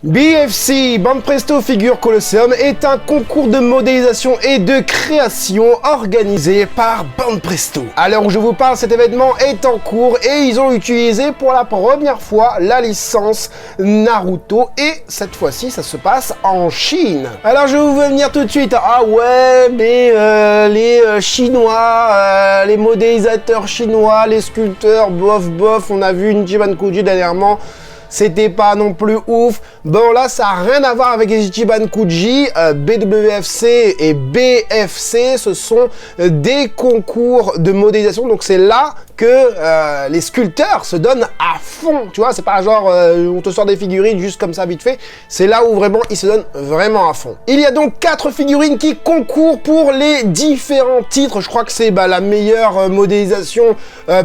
BFC, Banpresto Figure Colosseum, est un concours de modélisation et de création organisé par Banpresto. À l'heure où je vous parle, cet événement est en cours et ils ont utilisé pour la première fois la licence Naruto et cette fois-ci ça se passe en Chine. Alors je vous veux venir tout de suite, ah ouais mais les Chinois, les modélisateurs chinois, les sculpteurs, bof, on a vu une Ichiban Kuji dernièrement. C'était pas non plus ouf. Bon là ça n'a rien à voir avec les Ichiban Kuji. BWFC et BFC ce sont des concours de modélisation. Donc c'est là que les sculpteurs se donnent à fond. Tu vois, c'est pas genre on te sort des figurines juste comme ça vite fait. C'est là où vraiment ils se donnent vraiment à fond. Il y a donc 4 figurines qui concourent pour les différents titres. Je crois que c'est la meilleure modélisation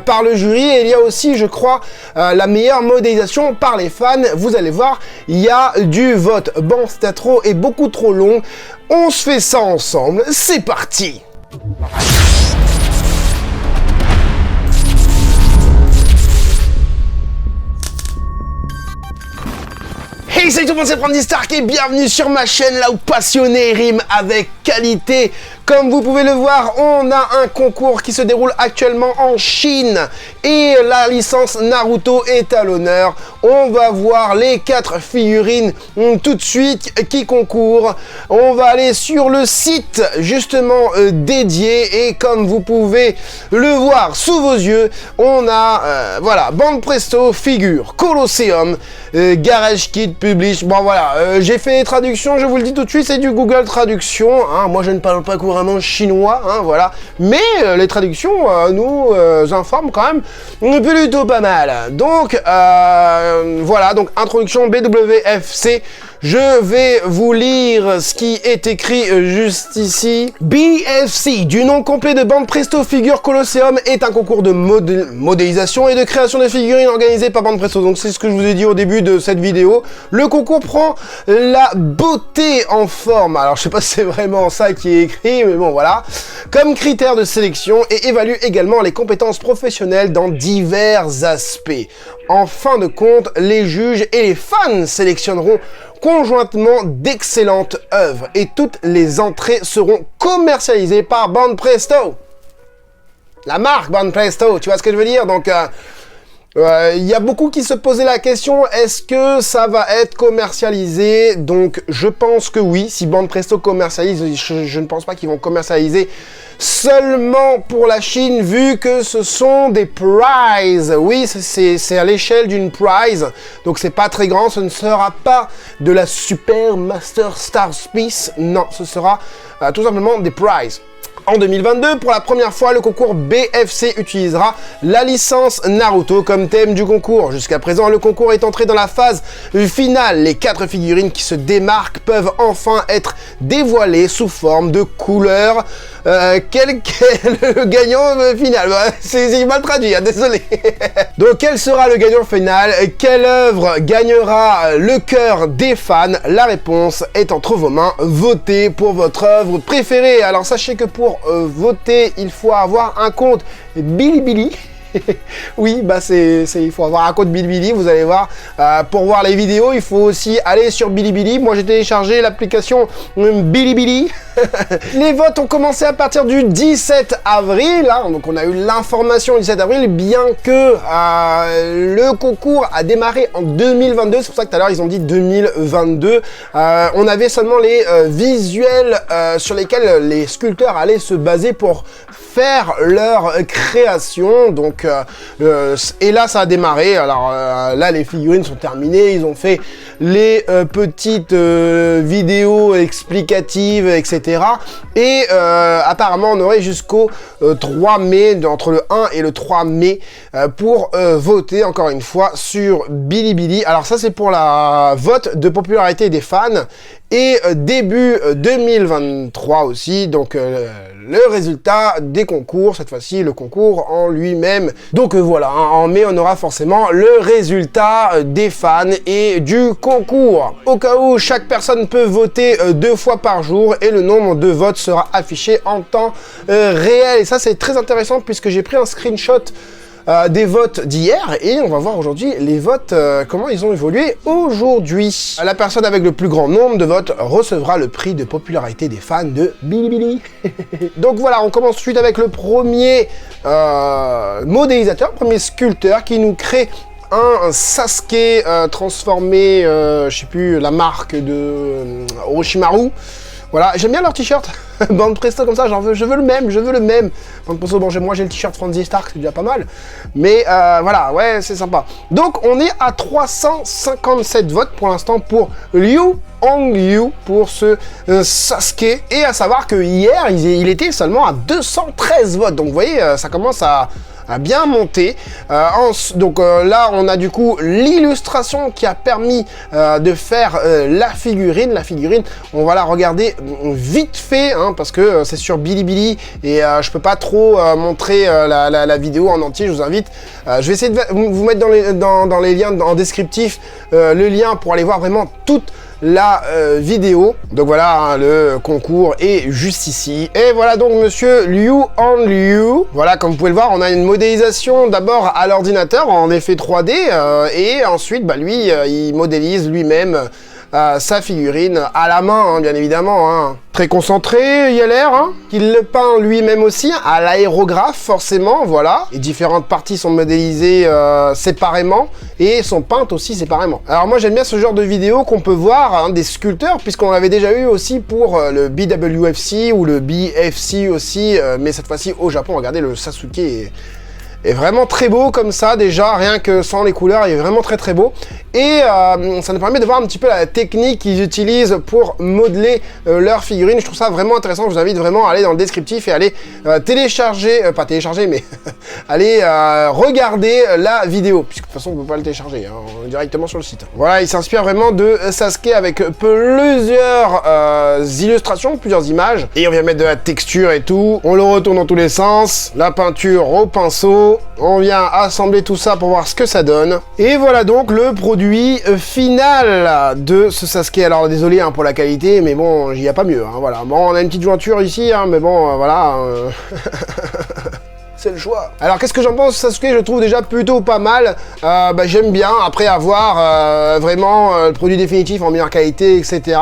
par le jury. Et il y a aussi je crois la meilleure modélisation par les fans. Vous allez voir, il y a du vote. Bon, c'était trop et beaucoup trop long. On se fait ça ensemble. C'est parti. Hey salut tout le monde, c'est Brandy Stark et bienvenue sur ma chaîne là où passionné rime avec qualité. Comme vous pouvez le voir, on a un concours qui se déroule actuellement en Chine et la licence Naruto est à l'honneur. On va voir les 4 figurines tout de suite qui concourent. On va aller sur le site justement dédié et comme vous pouvez le voir sous vos yeux, on a voilà, Banpresto Figure Colosseum, Garage Kit Publish. Bon voilà, j'ai fait les traductions, je vous le dis tout de suite, c'est du Google Traduction. Hein. Moi je ne parle pas couramment chinois, hein, voilà. Mais les traductions nous informent quand même plutôt pas mal. Donc voilà, donc introduction BWFC. Je vais vous lire ce qui est écrit juste ici. BFC, du nom complet de Banpresto Figure Colosseum, est un concours de modélisation et de création de figurines organisé par Banpresto. Donc c'est ce que je vous ai dit au début de cette vidéo. Le concours prend la beauté en forme. Alors je sais pas si c'est vraiment ça qui est écrit, mais bon voilà. Comme critère de sélection et évalue également les compétences professionnelles dans divers aspects. En fin de compte, les juges et les fans sélectionneront conjointement d'excellentes œuvres et toutes les entrées seront commercialisées par Banpresto. La marque Banpresto, tu vois ce que je veux dire? Donc il y a beaucoup qui se posaient la question, est-ce que ça va être commercialisé? Donc je pense que oui, si Banpresto commercialise, je ne pense pas qu'ils vont commercialiser seulement pour la Chine, vu que ce sont des prizes. Oui, c'est à l'échelle d'une prize, donc c'est pas très grand, ce ne sera pas de la Super Master Star Piece, non, ce sera tout simplement des prizes. En 2022, pour la première fois, le concours BFC utilisera la licence Naruto comme thème du concours. Jusqu'à présent, le concours est entré dans la phase finale. Les 4 figurines qui se démarquent peuvent enfin être dévoilées sous forme de couleurs. Quel est le gagnant final? C'est mal traduit, hein, désolé. Donc, quel sera le gagnant final? Quelle œuvre gagnera le cœur des fans? La réponse est entre vos mains. Votez pour votre œuvre préférée. Alors, sachez que pour voter, il faut avoir un compte Bilibili. Oui, il faut avoir un compte Bilibili, vous allez voir. Pour voir les vidéos, il faut aussi aller sur Bilibili. Moi, j'ai téléchargé l'application Bilibili. Les votes ont commencé à partir du 17 avril. Hein, donc, on a eu l'information le 17 avril, bien que le concours a démarré en 2022. C'est pour ça que tout à l'heure, ils ont dit 2022. On avait seulement les visuels sur lesquels les sculpteurs allaient se baser pour faire leur création. Donc, et là, ça a démarré. Alors là, les figurines sont terminées. Ils ont fait les petites vidéos explicatives, etc. Et apparemment, on aurait jusqu'au 3 mai, entre le 1 et le 3 mai, pour voter, encore une fois, sur Bilibili. Alors ça, c'est pour la vote de popularité des fans. Et début 2023 aussi, donc le résultat des concours, cette fois-ci le concours en lui-même. Donc voilà, hein, en mai on aura forcément le résultat des fans et du concours. Au cas où, chaque personne peut voter 2 fois par jour et le nombre de votes sera affiché en temps réel. Et ça c'est très intéressant puisque j'ai pris un screenshot des votes d'hier et on va voir aujourd'hui les votes, comment ils ont évolué aujourd'hui. La personne avec le plus grand nombre de votes recevra le prix de popularité des fans de Bilibili. Donc voilà, on commence tout de suite avec le premier modélisateur, premier sculpteur qui nous crée un Sasuke transformé, je sais plus, la marque de Orochimaru. Voilà, j'aime bien leur t-shirt, bande presto comme ça, je veux le même. Bande presto, bon, moi j'ai le t-shirt Franzy Stark, c'est déjà pas mal. Mais voilà, ouais, c'est sympa. Donc on est à 357 votes pour l'instant pour Liu Hongyu pour ce Sasuke. Et à savoir que hier, il était seulement à 213 votes. Donc vous voyez, ça commence à bien monté. Donc là, on a du coup l'illustration qui a permis de faire la figurine. La figurine, on va la regarder vite fait, hein, parce que c'est sur Bilibili et je peux pas trop montrer la vidéo en entier. Je vous invite. Je vais essayer de vous mettre dans les liens en descriptif le lien pour aller voir vraiment toute la vidéo. Donc voilà, hein, le concours est juste ici. Et voilà donc monsieur Liu Hongyu. Voilà, comme vous pouvez le voir, on a une modélisation d'abord à l'ordinateur en effet 3D et ensuite bah, lui, il modélise lui-même sa figurine à la main, hein, bien évidemment. Hein. Très concentré, il a l'air. Hein. Il le peint lui-même aussi, à l'aérographe, forcément, voilà. Et différentes parties sont modélisées séparément et sont peintes aussi séparément. Alors moi, j'aime bien ce genre de vidéo qu'on peut voir, hein, des sculpteurs, puisqu'on l'avait déjà eu aussi pour le BWFC ou le BFC aussi, mais cette fois-ci au Japon. Regardez, le Sasuke est vraiment très beau comme ça, déjà, rien que sans les couleurs, il est vraiment très beau. Et ça nous permet de voir un petit peu la technique qu'ils utilisent pour modeler leurs figurines. Je trouve ça vraiment intéressant, je vous invite vraiment à aller dans le descriptif et aller télécharger, pas télécharger, mais aller regarder la vidéo, puisque de toute façon on ne peut pas le télécharger, hein, directement sur le site. Voilà, il s'inspire vraiment de Sasuke avec plusieurs illustrations, plusieurs images. Et on vient mettre de la texture et tout, on le retourne dans tous les sens, la peinture au pinceau. On vient assembler tout ça pour voir ce que ça donne. Et voilà donc le produit final de ce Sasuke. Alors désolé hein, pour la qualité, mais bon, il n'y a pas mieux. Hein, voilà. Bon, on a une petite jointure ici, hein, mais bon, voilà. C'est le choix. Alors qu'est-ce que j'en pense? Sasuke, je le trouve déjà plutôt pas mal. Bah, j'aime bien, après avoir vraiment le produit définitif en meilleure qualité, etc.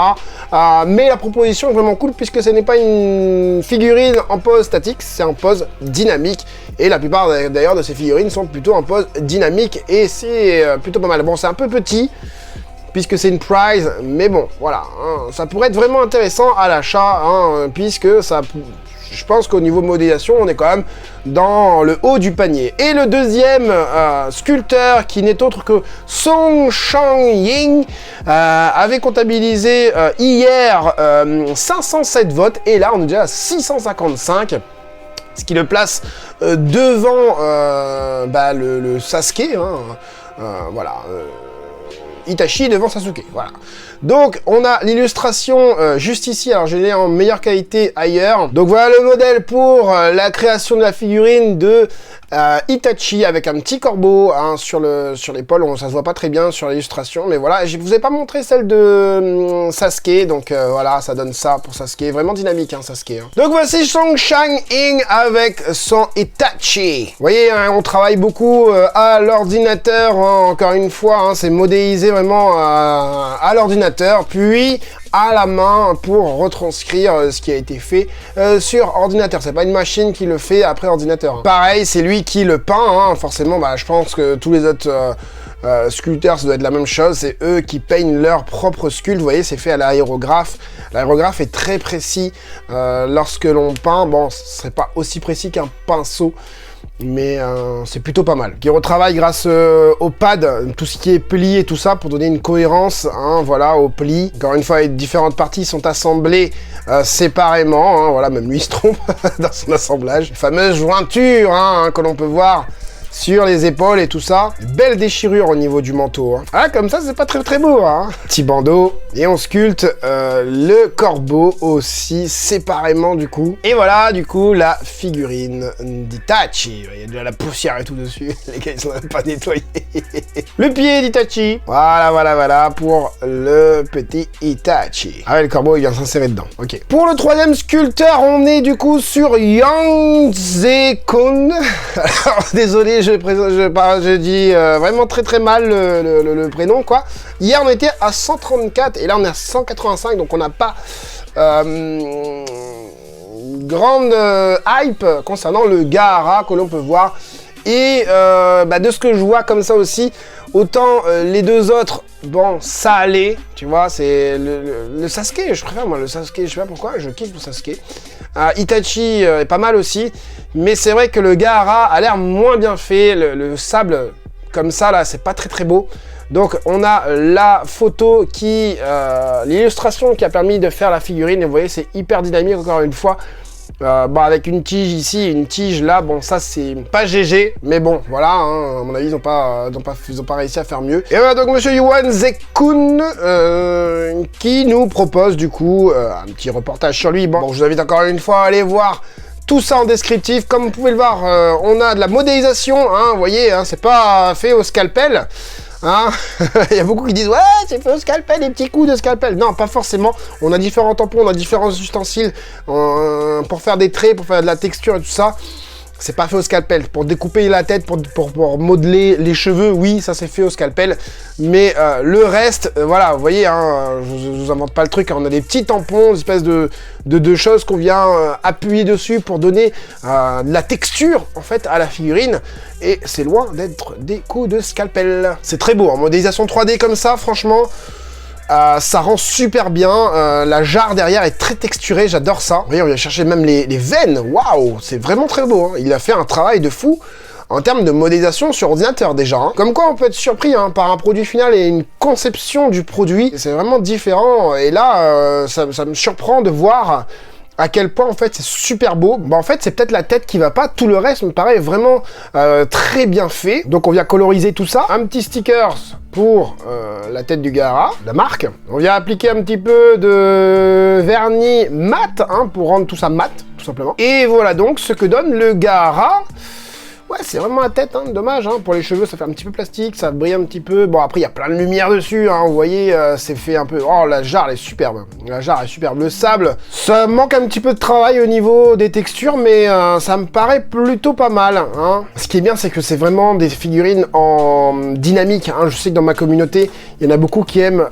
Mais la proposition est vraiment cool puisque ce n'est pas une figurine en pose statique, c'est en pose dynamique. Et la plupart d'ailleurs de ces figurines sont plutôt en pose dynamique et c'est plutôt pas mal. Bon, c'est un peu petit puisque c'est une prize, mais bon, voilà. Hein, ça pourrait être vraiment intéressant à l'achat, hein, puisque ça... Je pense qu'au niveau modélisation, on est quand même dans le haut du panier. Et le deuxième sculpteur, qui n'est autre que Song Shang-ying, avait comptabilisé hier 507 votes. Et là, on est déjà à 655. Ce qui le place devant bah, le Sasuke. Hein, voilà. Itachi devant Sasuke, voilà. Donc, on a l'illustration juste ici, alors je l'ai en meilleure qualité ailleurs. Donc voilà le modèle pour la création de la figurine de Itachi avec un petit corbeau hein, sur l'épaule. Ça se voit pas très bien sur l'illustration, mais voilà. Je vous ai pas montré celle de Sasuke, donc voilà, ça donne ça pour Sasuke. Vraiment dynamique, hein, Sasuke. Hein. Donc voici Song Shang-ying avec son Itachi. Vous voyez, hein, on travaille beaucoup à l'ordinateur, hein, encore une fois, hein, c'est modélisé vraiment à l'ordinateur, puis à la main pour retranscrire ce qui a été fait sur ordinateur. C'est pas une machine qui le fait après ordinateur. Hein. Pareil, c'est lui qui le peint, hein. Forcément, bah, je pense que tous les autres sculpteurs, ça doit être la même chose. C'est eux qui peignent leur propre sculpte. Vous voyez, c'est fait à l'aérographe. L'aérographe est très précis lorsque l'on peint. Bon, ce serait pas aussi précis qu'un pinceau, mais c'est plutôt pas mal. Qui retravaille grâce au pad, tout ce qui est pli et tout ça, pour donner une cohérence, hein, voilà, au pli. Encore une fois, les différentes parties sont assemblées séparément, hein, voilà, même lui il se trompe dans son assemblage. Fameuse jointure, hein, que l'on peut voir sur les épaules et tout ça. Belle déchirure au niveau du manteau. Hein. Ah, comme ça, c'est pas très beau. Hein. Petit bandeau. Et on sculpte le corbeau aussi, séparément du coup. Et voilà, du coup, la figurine d'Itachi. Il y a déjà la poussière et tout dessus. Les gars, ils sont même pas nettoyés. Le pied d'Itachi. Voilà, pour le petit Itachi. Ah ouais, le corbeau, il vient s'insérer dedans. Ok. Pour le troisième sculpteur, on est du coup sur Yang Ze-kun. Alors, désolé, je dis vraiment très mal le prénom, quoi. Hier, on était à 134 et là, on est à 185, donc on n'a pas grande hype concernant le Gaara que l'on peut voir. Et de ce que je vois comme ça aussi, autant les deux autres, bon, ça allait, tu vois, c'est le Sasuke, je préfère moi le Sasuke, je sais pas pourquoi, je kiffe le Sasuke. Itachi est pas mal aussi, mais c'est vrai que le Gaara a l'air moins bien fait, le sable comme ça là, c'est pas très beau. Donc on a la photo qui, l'illustration qui a permis de faire la figurine, et vous voyez c'est hyper dynamique encore une fois. Avec une tige ici, une tige là, bon ça c'est pas GG, mais bon voilà, hein, à mon avis ils ont pas réussi à faire mieux. Et voilà donc monsieur Yuan Zekun qui nous propose du coup un petit reportage sur lui. Bon, je vous invite encore une fois à aller voir tout ça en descriptif. Comme vous pouvez le voir, on a de la modélisation, hein, vous voyez, hein, c'est pas fait au scalpel. Hein. Il y a beaucoup qui disent ouais c'est fait au scalpel, des petits coups de scalpel. Non, pas forcément, on a différents tampons, on a différents ustensiles pour faire des traits, pour faire de la texture et tout ça. C'est pas fait au scalpel. Pour découper la tête, pour modeler les cheveux, oui, ça c'est fait au scalpel. Mais le reste, voilà, vous voyez, hein, je vous invente pas le truc. Hein, on a des petits tampons, des espèces de choses qu'on vient appuyer dessus pour donner de la texture, en fait, à la figurine. Et c'est loin d'être des coups de scalpel. C'est très beau, en modélisation 3D comme ça, franchement. Ça rend super bien, la jarre derrière est très texturée, j'adore ça. Vous voyez, on vient chercher même les veines, waouh, c'est vraiment très beau, hein. Il a fait un travail de fou en termes de modélisation sur ordinateur déjà. Hein. Comme quoi on peut être surpris hein, par un produit final et une conception du produit, c'est vraiment différent. Et là, ça me surprend de voir à quel point en fait c'est super beau. Bah en fait c'est peut-être la tête qui va pas, tout le reste me paraît vraiment très bien fait. Donc on vient coloriser tout ça. Un petit stickers pour la tête du Gaara, la marque. On vient appliquer un petit peu de vernis mat hein, pour rendre tout ça mat, tout simplement. Et voilà donc ce que donne le Gaara. Ouais, c'est vraiment la tête, hein, dommage, hein, pour les cheveux, ça fait un petit peu plastique, ça brille un petit peu. Bon, après, il y a plein de lumière dessus, hein, vous voyez, c'est fait un peu... Oh, la jarre, elle est superbe. La jarre est superbe. Le sable, ça manque un petit peu de travail au niveau des textures, mais ça me paraît plutôt pas mal. Hein. Ce qui est bien, c'est que c'est vraiment des figurines en dynamique. Hein. Je sais que dans ma communauté, il y en a beaucoup qui aiment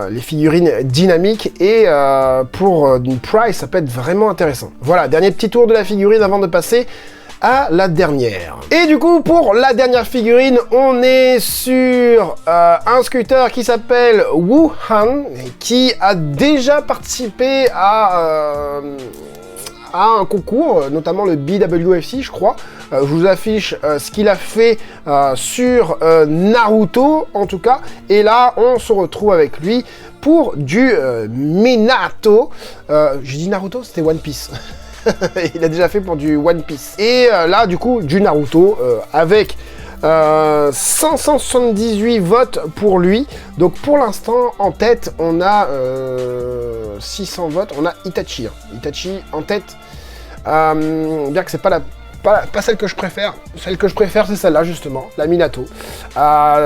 les figurines dynamiques, et pour une price, ça peut être vraiment intéressant. Voilà, dernier petit tour de la figurine avant de passer à la dernière. Et du coup, pour la dernière figurine, on est sur un sculpteur qui s'appelle Wu Han, qui a déjà participé à un concours, notamment le BWFC, je crois. Je vous affiche ce qu'il a fait sur Naruto, en tout cas. Et là, on se retrouve avec lui pour du Minato. J'ai dit Naruto, c'était One Piece. Il a déjà fait pour du One Piece. Et là, du coup, du Naruto, avec 578 votes pour lui. Donc, pour l'instant, en tête, on a 600 votes. On a Itachi. Hein. Itachi en tête. Bien que c'est pas celle que je préfère. Celle que je préfère, c'est celle-là, justement. La Minato.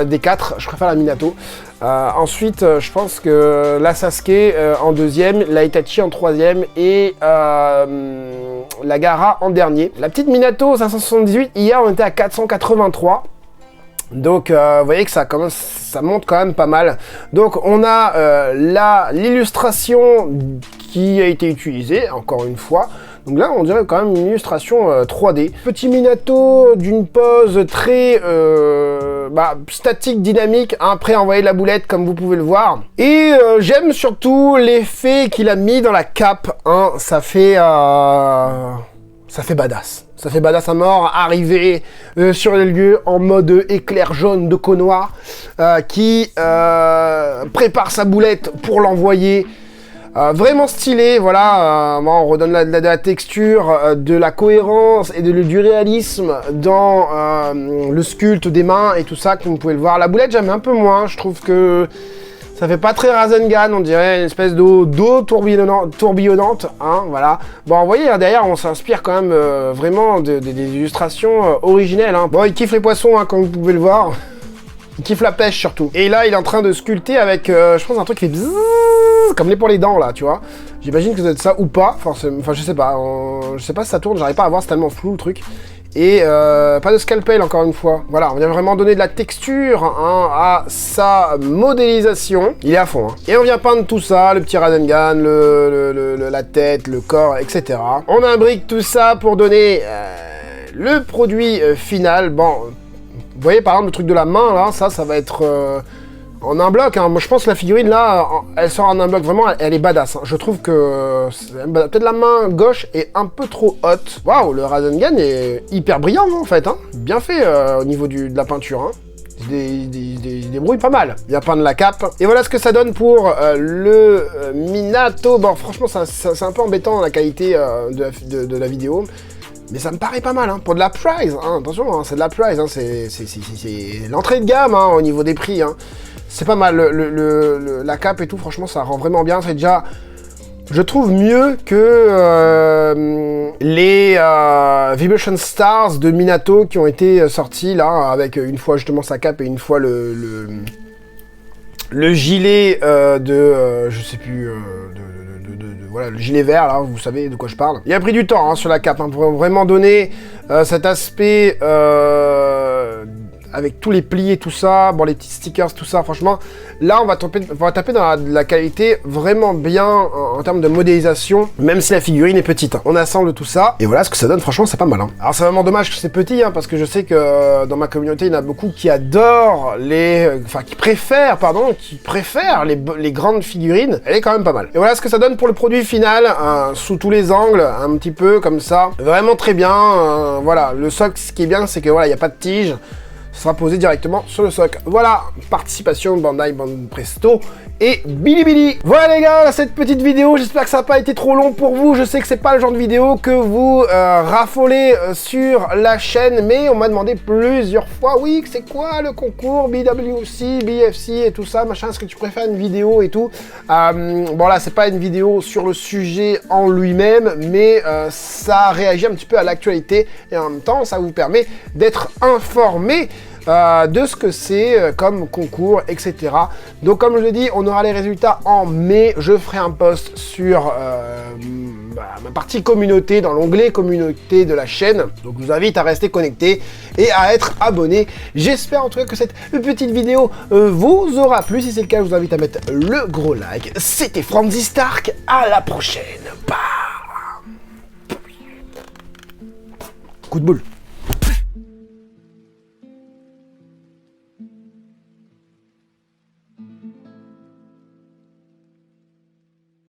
Des 4, je préfère la Minato. Ensuite, je pense que la Sasuke en deuxième, la Itachi en troisième et la Gaara en dernier. La petite Minato 578, hier on était à 483. Donc vous voyez que ça monte quand même pas mal. Donc on a l'illustration qui a été utilisée, encore une fois. Donc là, on dirait quand même une illustration 3D. Petit Minato d'une pose très statique, dynamique, hein, prêt à envoyer de la boulette, comme vous pouvez le voir. Et j'aime surtout l'effet qu'il a mis dans la cape. Hein, ça fait badass. Ça fait badass à mort, arriver sur les lieux en mode éclair jaune de Konoha, qui prépare sa boulette pour l'envoyer. Vraiment stylé, voilà, on redonne de la texture, de la cohérence et du réalisme dans le sculpte des mains et tout ça, comme vous pouvez le voir. La boulette, j'aime un peu moins, je trouve que ça fait pas très Rasengan, on dirait une espèce d'eau tourbillonnante, hein, voilà. Bon, vous voyez, hein, derrière, on s'inspire quand même vraiment des illustrations originelles, hein. Bon, il kiffe les poissons, hein, comme vous pouvez le voir. Il kiffe la pêche surtout. Et là, il est en train de sculpter avec, je pense, un truc qui fait bzzz, comme pour les dents, là, tu vois. J'imagine que ça doit être ça ou pas, forcément. Enfin, je sais pas si ça tourne, j'arrive pas à voir, c'est tellement flou le truc. Et pas de scalpel encore une fois. Voilà, on vient vraiment donner de la texture hein, à sa modélisation. Il est à fond. Hein. Et on vient peindre tout ça, le petit Rasengan, la tête, le corps, etc. On imbrique tout ça pour donner le produit final. Bon, vous voyez par exemple le truc de la main là, ça va être en un bloc. Hein. Moi je pense que la figurine là, elle sort en un bloc. Vraiment, elle est badass. Hein. Je trouve que peut-être la main gauche est un peu trop haute. Waouh, le Rasengan est hyper brillant en fait. Hein. Bien fait au niveau de la peinture. Hein. Il se débrouille pas mal. Il vient peindre la cape. Et voilà ce que ça donne pour le Minato. Bon, franchement, c'est un peu embêtant la qualité de la vidéo. Mais ça me paraît pas mal, hein, pour de la prize, hein, attention, hein, c'est de la prize, hein, c'est l'entrée de gamme hein, au niveau des prix. Hein. C'est pas mal, la cape et tout, franchement, ça rend vraiment bien. C'est déjà, je trouve, mieux que les Vibration Stars de Minato qui ont été sortis, là, avec une fois justement sa cape et une fois le gilet je sais plus... voilà, le gilet vert, là, vous savez de quoi je parle. Il a pris du temps hein, sur la cape, hein, pour vraiment donner cet aspect avec tous les plis et tout ça, bon, les petits stickers, tout ça, franchement, là, on va taper dans la qualité vraiment bien en termes de modélisation, même si la figurine est petite. Hein. On assemble tout ça, et voilà ce que ça donne, franchement, c'est pas mal. Hein. Alors, c'est vraiment dommage que c'est petit, hein, parce que je sais que dans ma communauté, il y en a beaucoup qui adorent qui préfèrent les grandes figurines. Elle est quand même pas mal. Et voilà ce que ça donne pour le produit final, sous tous les angles, un petit peu comme ça. Vraiment très bien. Voilà, le socle, ce qui est bien, c'est que voilà, il n'y a pas de tige. Sera posé directement sur le socle. Voilà, participation Bandai Presto et Bilibili. Voilà les gars, cette petite vidéo, j'espère que ça n'a pas été trop long pour vous. Je sais que c'est pas le genre de vidéo que vous raffolez sur la chaîne, mais on m'a demandé plusieurs fois, oui, c'est quoi le concours BWC, BFC et tout ça, machin, est-ce que tu préfères une vidéo et tout. Bon là, c'est pas une vidéo sur le sujet en lui-même, mais ça réagit un petit peu à l'actualité et en même temps, ça vous permet d'être informé de ce que c'est comme concours, etc. Donc comme je l'ai dit, on aura les résultats en mai. Je ferai un post sur ma partie communauté, dans l'onglet communauté de la chaîne. Donc je vous invite à rester connecté et à être abonné. J'espère en tout cas que cette petite vidéo vous aura plu. Si c'est le cas, je vous invite à mettre le gros like. C'était Franzy Stark, à la prochaine. Bam. Coup de boule.